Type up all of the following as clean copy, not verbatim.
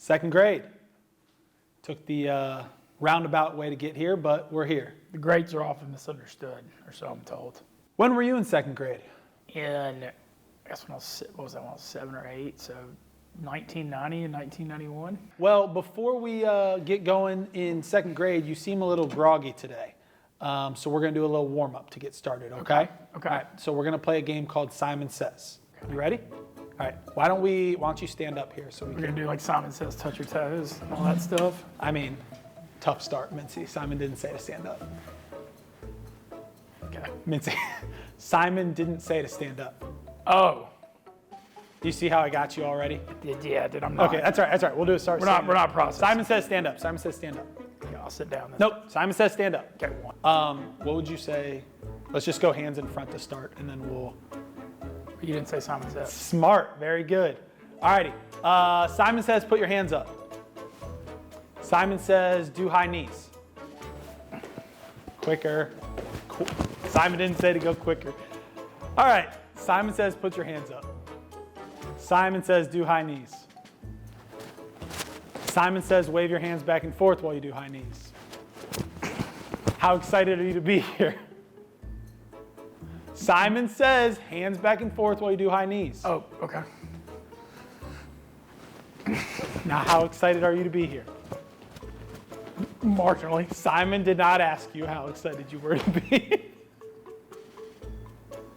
Second grade. Took the roundabout way to get here, but we're here. The grades are often misunderstood, or so I'm told. When were you in second grade? I guess when I was 7 or 8, so 1990 and 1991. Well, before we get going in second grade, you seem a little groggy today. So we're going to do a little warm-up to get started, okay? Okay. All right, so we're going to play a game called Simon Says. You ready? All right, why don't you stand up here so we We're going to do like Simon Says, touch your toes, and all that stuff. I mean, tough start, Mintzy. Simon didn't say to stand up. Okay. Mintzy, Simon didn't say to stand up. Oh. Do you see how I got you already? Yeah, I'm not. Okay, that's all right. We'll do a start. We're not processing. Simon says stand up. Simon says stand up. Yeah, I'll sit down then. Nope, Simon says stand up. Okay, What would you say? Let's just go hands in front to start, and then we'll... You didn't say Simon Says. Smart, very good. All righty, Simon says put your hands up. Simon says do high knees. Quicker. Simon didn't say to go quicker. All right, Simon says put your hands up. Simon says do high knees. Simon says wave your hands back and forth while you do high knees. How excited are you to be here? Simon says hands back and forth while you do high knees. Oh, okay. Now how excited are you to be here? Marginally. Simon did not ask you how excited you were to be.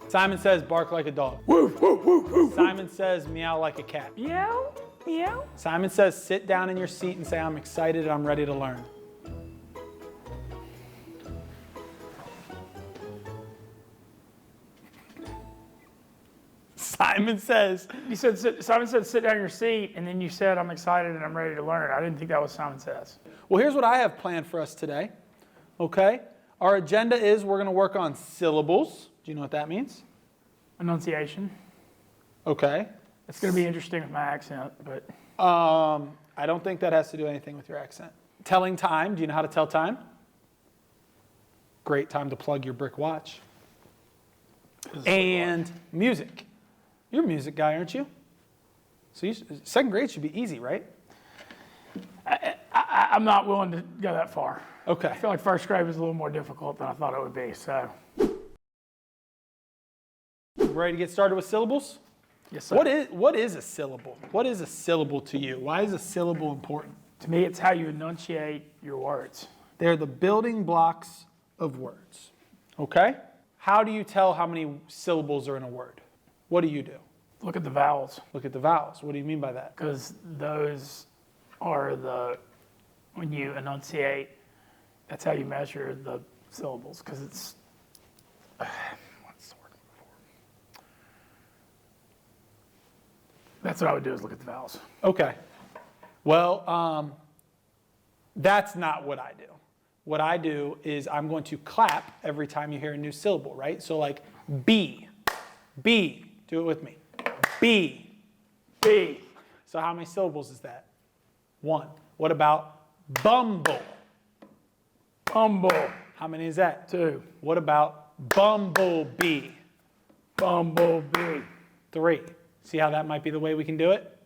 Simon says bark like a dog. Woof, woof, woof, woof. Simon says meow like a cat. Meow, meow. Simon says sit down in your seat and say I'm excited and I'm ready to learn. Simon says Simon said sit down in your seat, and then you said I'm excited and I'm ready to learn. I didn't think that was Simon Says. well, here's what I have planned for us today. Okay? Our agenda is we're going to work on syllables. Do you know what that means? Enunciation. Okay. It's going to be interesting with my accent, but I don't think that has to do anything with your accent. Telling time. Do you know how to tell time? Great time to plug your brick watch. And music. You're a music guy, aren't you? So second grade should be easy, right? I'm not willing to go that far. Okay. I feel like first grade was a little more difficult than I thought it would be. So, Ready to get started with syllables? yes, sir. What is a syllable? What is a syllable to you? Why is a syllable important? To me, it's how you enunciate your words. They're the building blocks of words. Okay? How do you tell how many syllables are in a word? What do you do? Look at the vowels, Look at the vowels. What do you mean by that? because those are when you enunciate, that's how you measure the syllables, because it's, what's the word before? That's what I would do, is look at the vowels. Okay. Well, that's not what I do. What I do is I'm going to clap every time you hear a new syllable, right? So like B, B, do it with me. B, B. So how many syllables is that? 1. What about bumble? Bumble. How many is that? 2. What about bumblebee? Bumblebee. 3. See how that might be the way we can do it?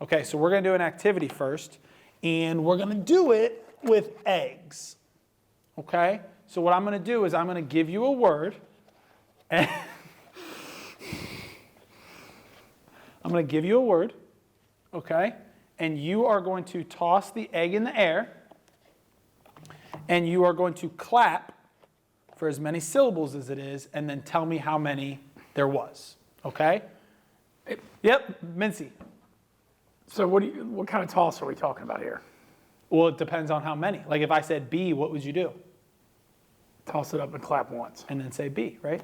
Okay, so we're going to do an activity first, and we're going to do it with eggs. Okay? So what I'm going to do is I'm going to give you a word, and I'm going to give you a word, okay? And you are going to toss the egg in the air, and you are going to clap for as many syllables as it is, and then tell me how many there was, okay? Yep, Mintzy. So what kind of toss are we talking about here? Well, it depends on how many. Like if I said B, what would you do? Toss it up and clap once. And then say B, right?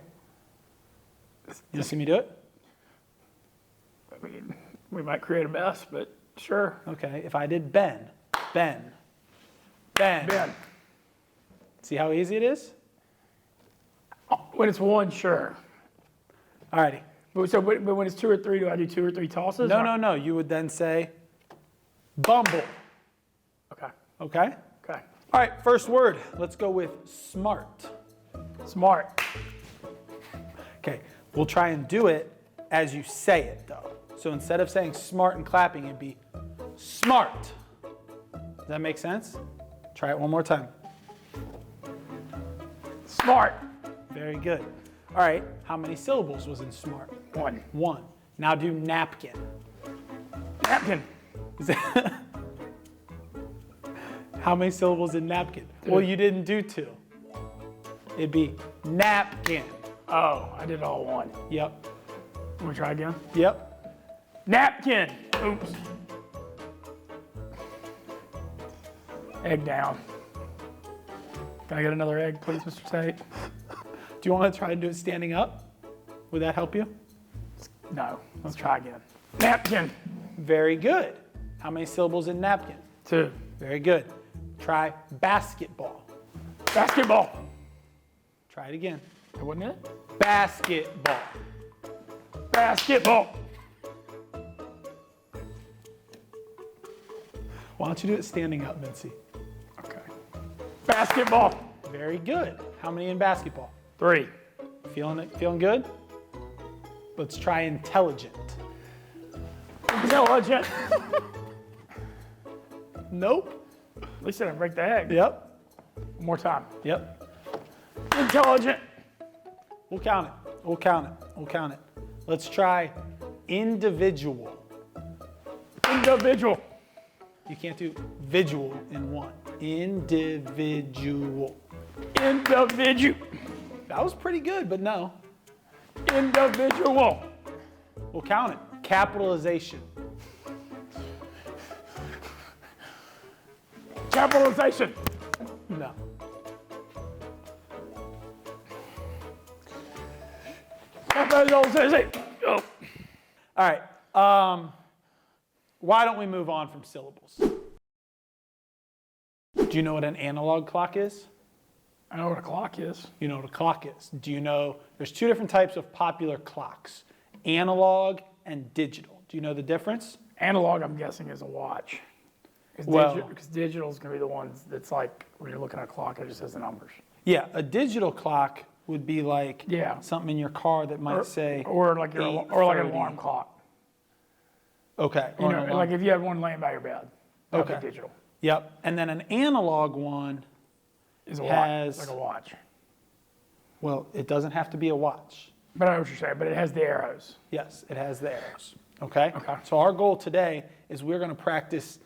You see me do it? I mean, we might create a mess, but sure. Okay, if I did Ben, Ben, Ben. Ben. See how easy it is? When it's one, sure. All righty. But when it's 2 or 3, do I do 2 or 3 tosses? No. You would then say bumble. Okay. Okay? Okay. All right, first word. Let's go with smart. Smart. Okay, we'll try and do it as you say it, though. So instead of saying smart and clapping, it'd be smart. Does that make sense? Try it one more time. Smart. Very good. All right, how many syllables was in smart? 1. 1. Now do napkin. Napkin. How many syllables in napkin? 2. Well, you didn't do 2. It'd be napkin. Oh, I did all 1. Yep. Want to try again? Yep. Napkin. Oops. Egg down. Can I get another egg, please, Mr. Tate? Do you want to try and do it standing up? Would that help you? No. Let's try again. Napkin. Very good. How many syllables in napkin? 2. Very good. Try basketball. Basketball. Try it again. That wasn't it? Basketball. Basketball. Why don't you do it standing up, Mintzy? Okay. Basketball. Very good. How many in basketball? 3. Feeling it? Feeling good? Let's try intelligent. Intelligent. Nope. At least I didn't break the egg. Yep. One more time. Yep. Intelligent. We'll count it. We'll count it. We'll count it. Let's try individual. Individual. You can't do visual in one. Individual. Individual. That was pretty good, but no. Individual. We'll count it. Capitalization. Capitalization. No. Capitalization. Oh. All right. Why don't we move on from syllables? Do you know what an analog clock is? I know what a clock is. You know what a clock is. Do you know there's 2 different types of popular clocks, analog and digital. Do you know the difference? Analog, I'm guessing, is a watch. Because digital is going to be the ones that's like when you're looking at a clock, it just says the numbers. Yeah, a digital clock would be like Yeah. something in your car that might say or like your or like an alarm clock. Okay. You know, like if you had one laying by your bed, that would Okay. be digital. Yep. And then an analog one Is a has watch, like a watch. Well, it doesn't have to be a watch. But I know what you're saying. But it has the arrows. Yes, it has the arrows. Okay? Okay. So our goal today is we're going to practice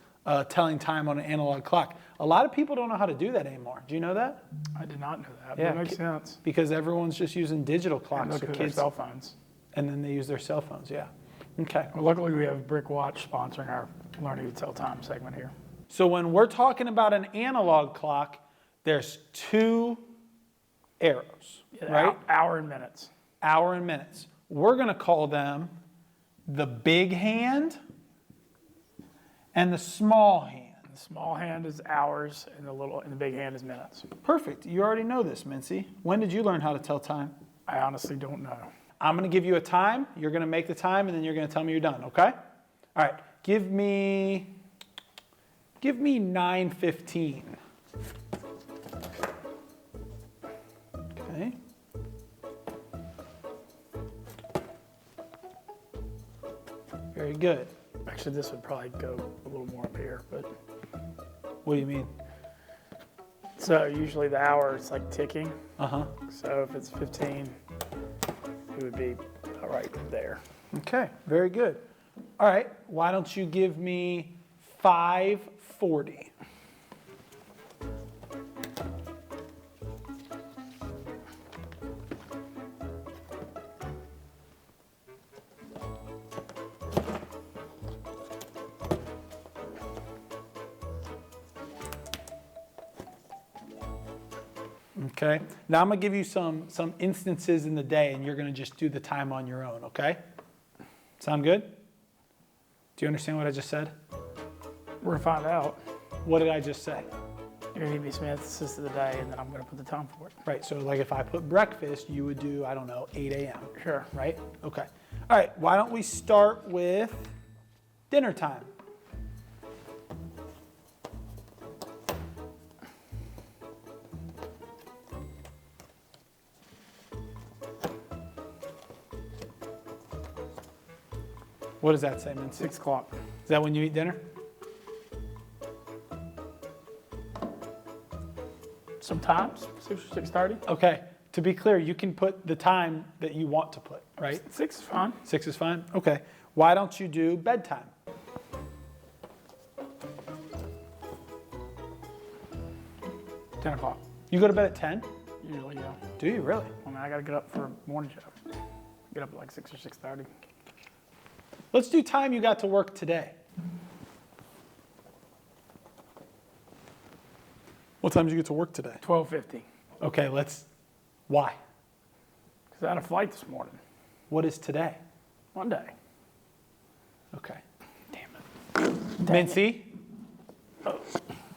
telling time on an analog clock. A lot of people don't know how to do that anymore. Do you know that? I did not know that. Yeah, That makes sense. Because everyone's just using digital And clocks look for at their kids. cell phones. And then they use their cell phones, yeah. Okay. Well, luckily, we have Brick Watch sponsoring our Learning to Tell Time segment here. So when we're talking about an analog clock, there's 2 arrows, Yeah, right? Hour and minutes. Hour and minutes. We're going to call them the big hand and the small hand. The small hand is hours, and the big hand is minutes. Perfect. You already know this, Mintzy. When did you learn how to tell time? I honestly don't know. I'm going to give you a time. You're going to make the time, and then you're going to tell me you're done, okay? All right. Give me 9:15. Okay. Very good. Actually, this would probably go a little more up here, but What do you mean? so usually the hour is like ticking. Uh-huh. So if it's 15, it would be right there. Okay, very good. All right, why don't you give me 5:40? Okay, now I'm gonna give you some instances in the day and you're gonna just do the time on your own, okay? Sound good? Do you understand what I just said? We're gonna find out. What did I just say? You're gonna give me some instances of the day, and then I'm gonna put the time for it. Right, so like if I put breakfast, you would do, I don't know, 8 a.m., Sure. right? Okay. All right, why don't we start with dinner time? What does that say, Mintzy? 6 o'clock. Is that when you eat dinner? Sometimes 6 or 6:30. Okay, to be clear, you can put the time that you want to put, right? 6 is fine. 6 is fine? Okay. Why don't you do bedtime? $10 o'clock. You go to bed at 10? Usually, yeah. Do you really? I mean, I got to get up for morning show. Get up at like 6 or 6:30. Let's do time you got to work today. What time did you get to work today? 12:50. Okay, why? Because I had a flight this morning. What is today? Monday. Okay. Damn it. Mintzy, Oh.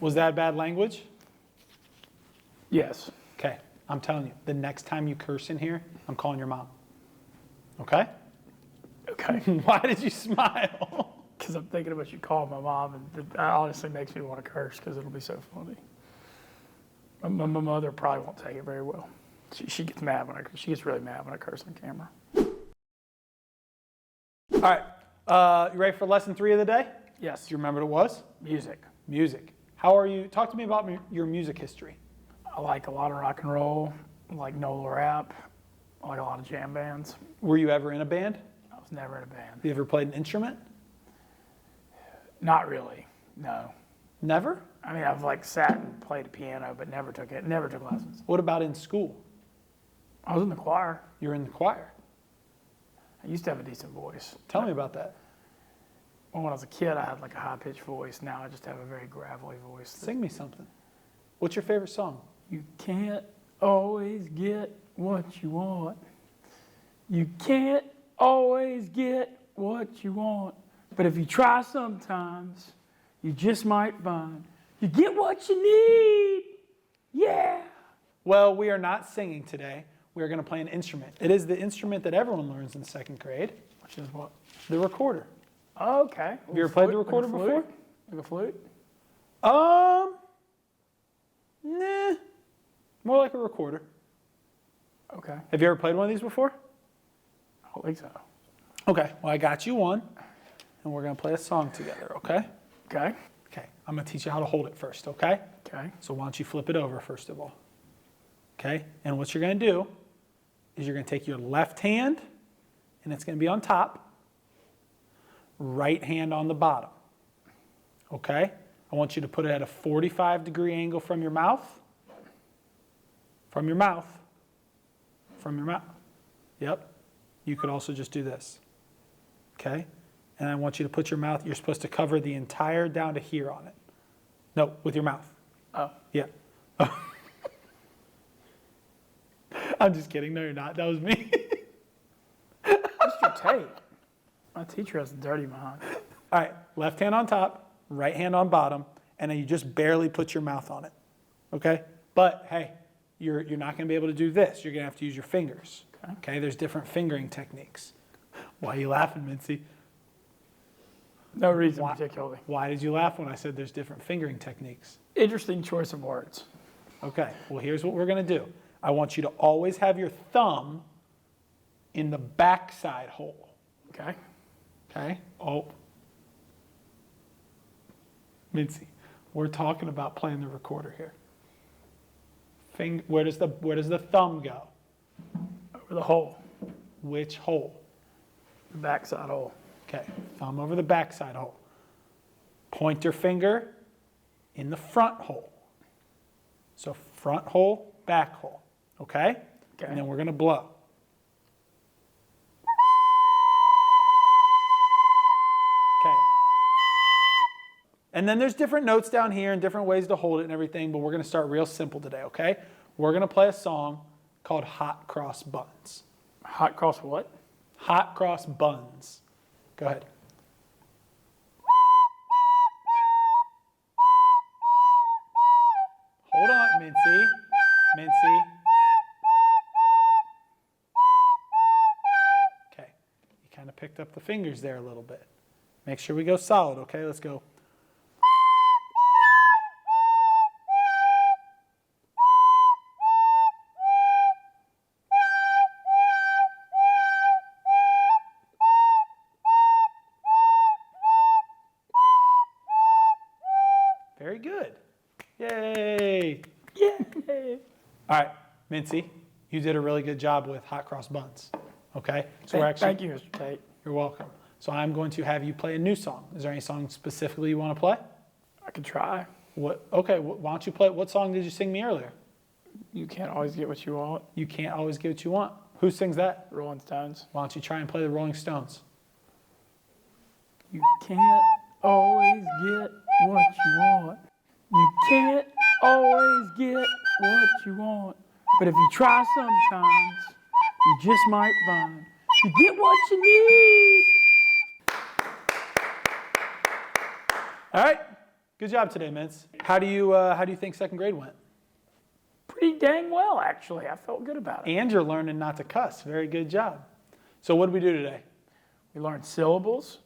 was that bad language? Yes. Okay, I'm telling you, the next time you curse in here, I'm calling your mom. Okay? Okay. Why did you smile? Because I'm thinking about you calling my mom, and that honestly makes me want to curse because it'll be so funny. My mother probably won't take it very well. She gets mad when she gets really mad when I curse on camera. All right, you ready for lesson 3 of the day? Yes. Do you remember what it was? Music. Music. How are you? Talk to me about your music history. I like a lot of rock and roll. I like NOLA rap. I like a lot of jam bands. Were you ever in a band? I was never in a band. Have you ever played an instrument? Not really. No. Never? I mean, I've like sat and played the piano, but never took lessons. What about in school? I was in the choir. You're in the choir. I used to have a decent voice. Tell me about that. Well, when I was a kid, I had like a high-pitched voice. Now I just have a very gravelly voice. Sing me something. What's your favorite song? You can't always get what you want. You can't always get what you want. But if you try sometimes, you just might find you get what you need. Yeah. Well, we are not singing today. We are going to play an instrument. It is the instrument that everyone learns in 2nd grade. Which is what? The recorder. Oh, okay. Have you ever played the recorder before? Like a flute? Nah. More like a recorder. Okay. Have you ever played one of these before? I don't think so. Okay. Well, I got you one, and we're going to play a song together, okay? Okay. Okay. I'm going to teach you how to hold it first, okay? Okay. So why don't you flip it over first of all? Okay? And what you're going to do is you're going to take your left hand, and it's going to be on top, right hand on the bottom. Okay? I want you to put it at a 45-degree angle from your mouth. From your mouth. From your mouth. Yep. You could also just do this. Okay? And I want you to put your mouth, you're supposed to cover the entire down to here on it. No, with your mouth. Oh. Yeah. I'm just kidding. No, you're not. That was me. Mr. Tate. My teacher has a dirty mind. All right. Left hand on top, right hand on bottom, and then you just barely put your mouth on it. Okay? But, hey, you're not going to be able to do this. You're going to have to use your fingers. Okay? There's different fingering techniques. Why are you laughing, Mintzy? No reason particularly. Why did you laugh when I said there's different fingering techniques? Interesting choice of words. Okay, well, here's what we're going to do. I want you to always have your thumb in the backside hole. Okay. Okay? Oh. Mintzy, we're talking about playing the recorder here. Where does the thumb go? Over the hole. Which hole? The backside hole. Okay, thumb over the backside hole. Pointer finger in the front hole. So front hole, back hole. Okay? Okay. And then we're going to blow. Okay. And then there's different notes down here and different ways to hold it and everything, but we're going to start real simple today, okay? We're going to play a song called Hot Cross Buns. Hot cross what? Hot Cross Buns. Go ahead. Hold on, Mintzy. Mintzy. Okay. You kind of picked up the fingers there a little bit. Make sure we go solid, okay? Let's go. Very good. Yay. Yeah. All right, Mintzy, you did a really good job with hot cross buns. Okay? So we're actually, Thank you, Mr. Tate. you're welcome. So I'm going to have you play a new song. Is there any song specifically you want to play? I could try. What? Okay, why don't you play? What song did you sing me earlier? You can't always get what you want. You can't always get what you want. Who sings that? Rolling Stones. Why don't you try and play the Rolling Stones? You can't always get what you want. You can't always get what you want. But if you try sometimes, you just might find you get what you need. All right, good job today, Mintz. How do you think second grade went? Pretty dang well, actually. I felt good about it. And you're learning not to cuss. Very good job. So what did we do today? We learned syllables.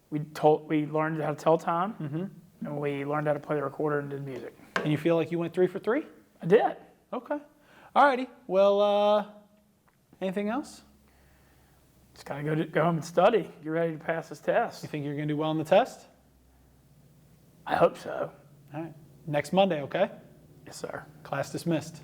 We learned how to tell time. And we learned how to play the recorder and did music. And you feel like you went 3 for 3? I did. Okay. All righty. Well, anything else? Just gotta go home and study. Get ready to pass this test. You think you're going to do well on the test? I hope so. All right. Next Monday, okay? Yes, sir. Class dismissed.